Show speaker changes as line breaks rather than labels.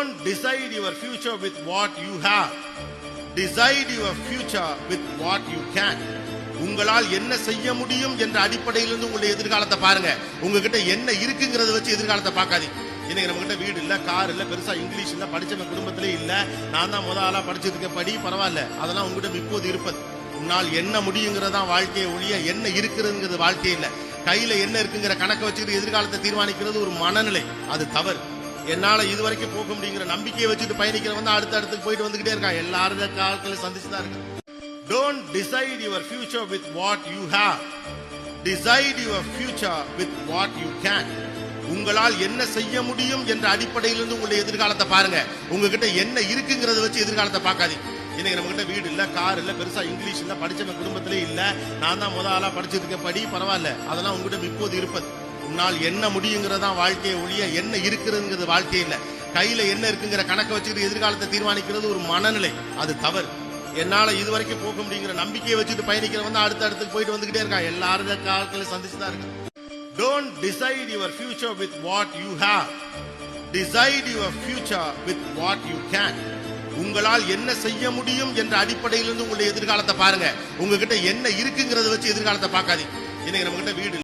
Don't decide your future with what you have. Decide your future with what you can. உங்களால் என்ன செய்ய முடியும் என்ற அடிப்படையிலிருந்து உங்களுடைய எதிர்காலத்தை பாருங்க. உங்ககிட்ட என்ன இருக்குங்கிறத வச்சு எதிர்காலத்தை பார்க்காதீங்க. இன்னைக்கு நம்ம கிட்ட வீடு இல்ல, கார் இல்ல, பெருசா இங்கிலீஷ் இல்ல, படிச்சவங்க குடும்பத்திலே இல்ல, நான் தான் முதல் ஆளா படிச்சிருக்க, படி பரவாயில்ல, அதெல்லாம் உங்ககிட்ட இப்போது இருப்பது. உன்னால் என்ன முடியுங்கிறதா வாழ்க்கையை ஒழிய என்ன இருக்கிறதுங்கிறது வாழ்க்கை இல்ல. கையில என்ன இருக்குங்கிற கணக்கை வச்சுட்டு எதிர்காலத்தை தீர்மானிக்கிறது ஒரு மனநிலை, அது தவறு. என்னால இது வரைக்கும் போக முடியுங்கிற நம்பிக்கையை வச்சுட்டு பயணிக்கிறவன் தான் அடுத்த இடத்துக்கு போயிட்டு வந்துகிட்டே இருக்கான். எல்லாரும் காலத்துல சந்திச்சுதான் இருக்கு. Don't decide your future with what you have. Decide your future with what you can. உங்களால் என்ன செய்ய முடியும் என்ற அடிப்படையிலிருந்து உங்களுடைய எதிர்காலத்தை பாருங்க. உங்ககிட்ட என்ன இருக்குங்கிறத வச்சு எதிர்காலத்தை பார்க்காதீங்க. இன்னைக்கு நம்ம கிட்ட வீடு இல்ல, கார் இல்ல, பெருசா இங்கிலீஷ் இல்ல, படிச்சவங்க குடும்பத்திலே இல்ல, நான் தான் முதல் ஆளா படிச்சிருக்க, படி பரவாயில்ல, அதெல்லாம் உங்ககிட்ட இப்போது இருப்பது. உன்னால் என்ன முடியுங்கிறதா வாழ்க்கையை ஒழிய என்ன இருக்கிறதுங்கிறது வாழ்க்கை இல்ல. கையில என்ன இருக்குங்கிற கணக்கை வச்சுட்டு எதிர்காலத்தை தீர்மானிக்கிறது ஒரு மனநிலை, அது தவறு. என்னால இது வரைக்கும் போக முடியுங்கிற நம்பிக்கையை வச்சுட்டு பயணிக்கிறவன் தான் அடுத்த இடத்துக்கு போயிட்டு வந்துகிட்டே இருக்கான். எல்லாரும் காலத்துல சந்திச்சுதான் இருக்கு. Don't decide your future with what you have. Decide your future with what you can. உங்களால் என்ன செய்ய முடியும் என்ற அடிப்படையிலிருந்து உங்களுடைய எதிர்காலத்தை பாருங்க. உங்ககிட்ட என்ன இருக்குங்கிறத வச்சு எதிர்காலத்தை பார்க்காதீங்க. இன்னைக்கு நம்ம கிட்ட வீடு